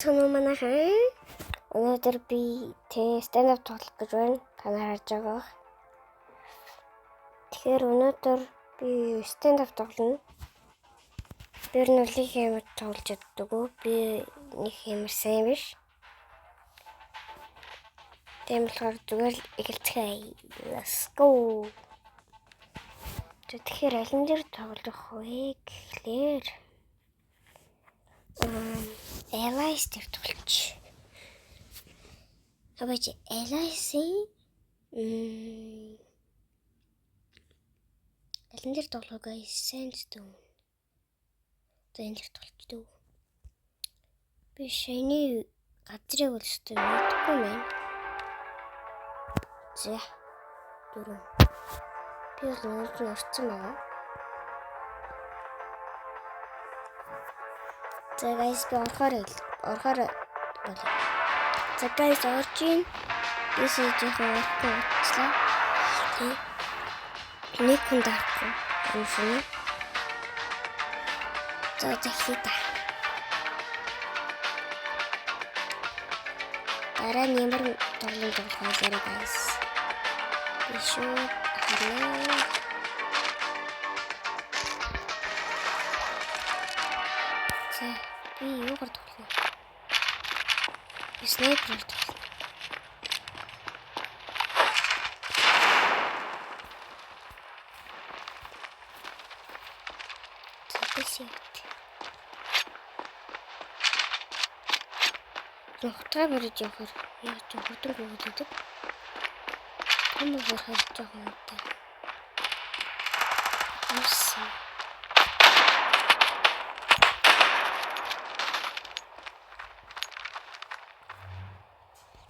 Соноо манайхан өнөөдөр би stand up тоглох гэж байна. Та нар харж байгаа. Тэгэхээр өнөөдөр би stand up тоглоно. Би нэг хэмээр тоглож чаддаг. Би нэг хэмээр сайн биш. Тийм болохоор зүгээр л эхэлцгээе. Let's go. Тэгэхээр алин дээр тоглох вэ гэхлээр Элайс дээр тоглож. Хаваач Элайсын алин дээр тоглох guys Sandstone. Зэн дээр тоглож дөө. Би шайны газрыг бол өстой мэдгүй байна. За. Дөрөв. Би бол нэг нь орцсон байгаа. За guys би орохоор болоо. За guys орж ийн. This is жоохон уцлаа. Тэг. Нэг хүн дарахгүй. Үнэн. За захита. Дараа нь ямар тоглоом тоглох вэ guys? Бишүү харлаа. За би юугаар тоглох вэ? Снайпер тоглох. Нухтаа бариж явахаар яа ч хурдан гүйдэг. Том уурхаж жоохон муутай. Үсэн.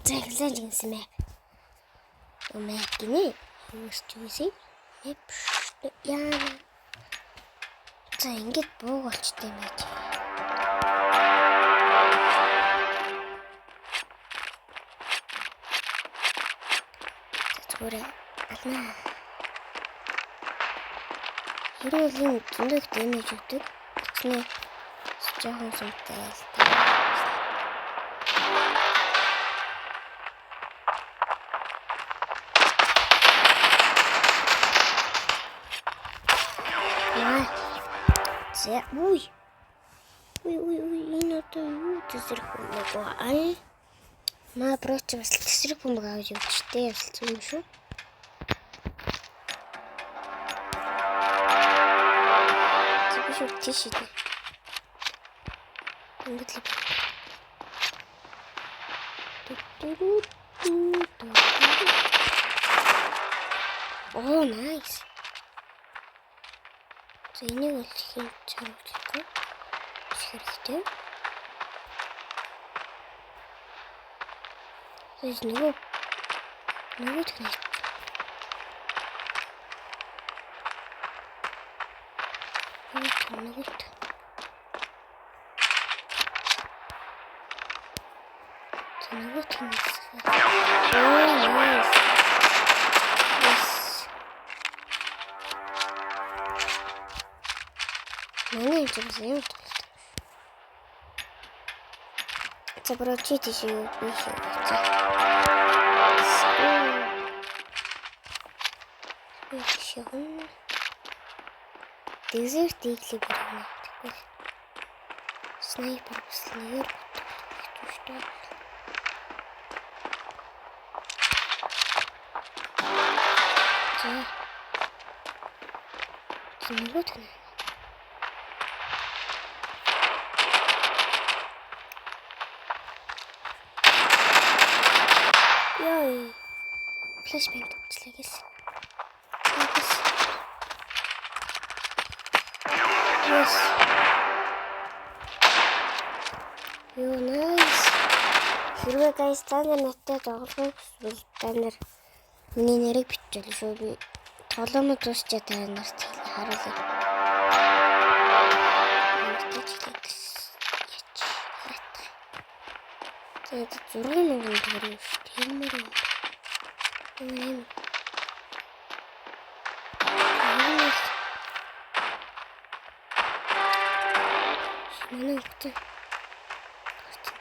Заглан жинсэн мэ. Өмэк гинэ. Юусчүүсэй. Эп. Яа. За ингэж бууг болчтой юм байж. Зүгээр ална. Хэрвээ энэ зөндөө дэмэж өгдөг. Тэгснэ жоохон сумтай л та. За үй энэ одоо юу тэсрэх юм бэ? Ай маа броч бас тэсрэх юм байгаа гэж бодчихтэй явсан юм шүү. Зөвхөн тийш идэ. Ингээд л. Oh nice. За энийг бол хин чаруулахгүй. Хэрэгтэй. Тэс нөгөө тэнэ. Нөгөө. Нөгөө тэнэ. Oh nice. Манай юм юм. За брочи тийш юу биш үү? За. Шигэн. Дезерт иглээ бүрнэ. Тэгвэл снайпер бүслээр төвштэй. За. Нөгөө тэнэ. Яй. Флашбэнг төчлэгээс. Yes. Юу nice. Хэрвээ guys та нар надтай тоглох эсвэл та нар миний нэрийг бичвэл шүү би тоглоомод дуусчаа та нарт харуулъя. Тэгээд 6,000 төгрөг шүү. Тиймэр юм. Манай хүүхдээ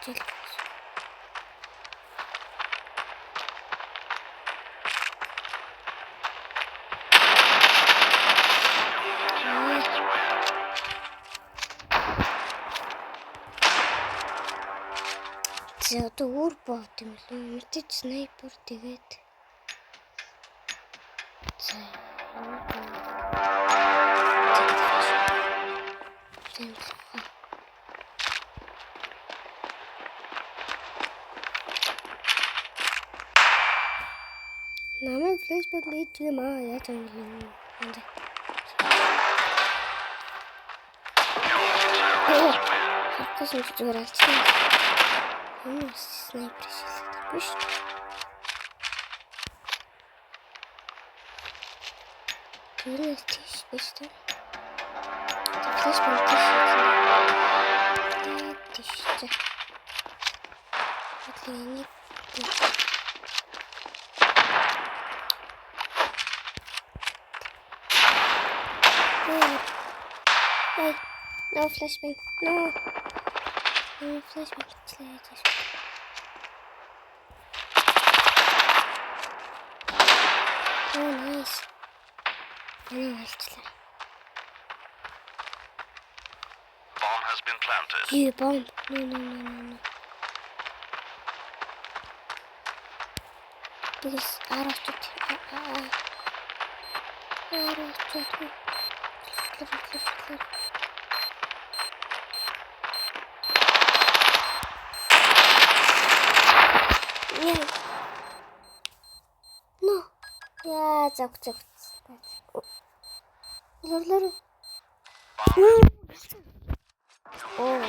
хичээл. За одоо өөр бот юм лээ. Мэдээж снайпер тэгээд. За. Намайг флешбэк хийж юм аа яаж юм бэ? Хатсан зүгээр алцсан. Снайпер шилдэг биш. Тэрнээс тийш биш та. Флешбэк тийш. Энийг No flashbang. No flashbang. Oh, nice. Bomb has been planted. Yeah, bomb. No. Because out of Clear. Yeah. No. Yeah, зог. Лор. Оо,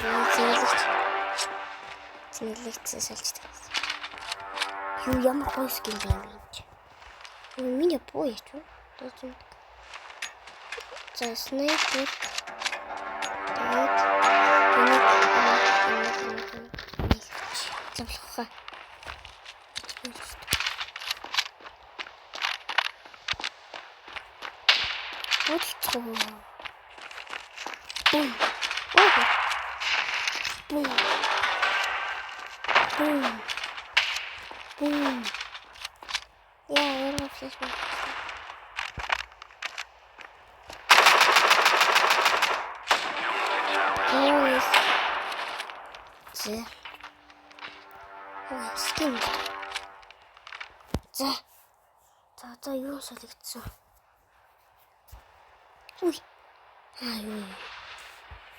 зинэлэгцээ салждаг. Юу ямар гоё скил юм бэ? Миний боо яч вэ? За снайпер. Завлахаа. Болцоо. Бум. Yeah, flashbang. Скин. За юу солигдсон. Үй. Юу.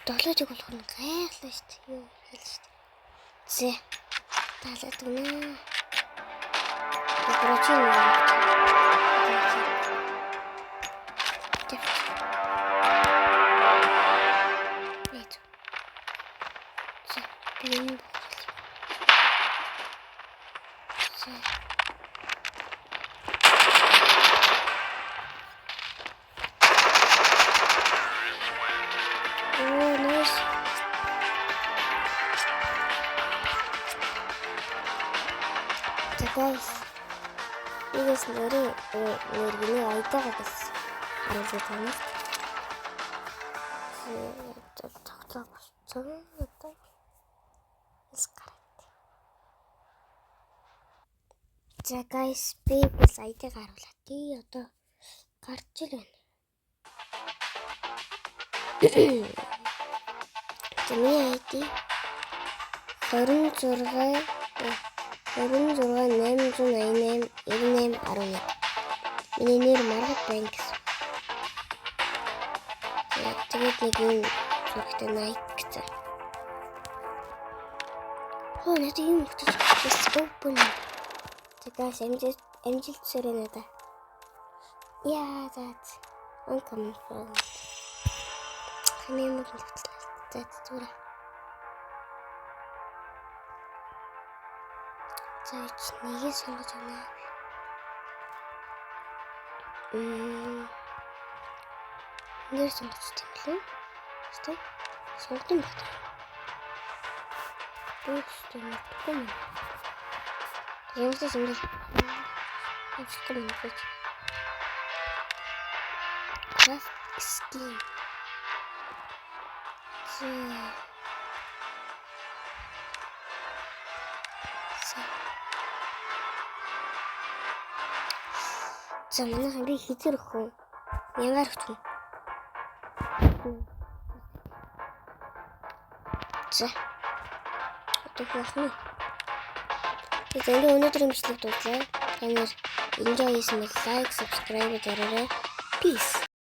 Долоожиг болох нь гайхлаа шүү дээ. Юу хэлж шүү дээ. За. Талаад гэнэ. Оперативно. Нет. За, блин. За. О, найс. Guys, this we're gonna айдаа гэж харуулж байна. За guys, би бас айдаа харуулаа. Тий одоо гарч ил байна. Тэний ID 26 888 98 Миний нэр Маргат байна гэсэн. Тэгээд нэг юм зургтай найк гэсэн. Хоо надад юм өгч open. Тэгээс амжилт сөрөө надаа. Yeah, that's coming from. Хэмээн мөлөцлээ. That's зүрэ. За нэгийг сонгож байна. Нэр сонгож тийм лээ. Тэ? Сонгосон байна. Бүүстэй мэдгүй юм. Ямартай сонгож. Хэвчтэй юм гэж. Skin. За манайхан би хизэр өхөн. Янгаар өхөн. За. Одоо хөөхгүй. Тэгээд өнөөдрийн бичлэг дууслаа. Та нар enjoy хийсэн бол лайк, subscribe дараарай. Peace.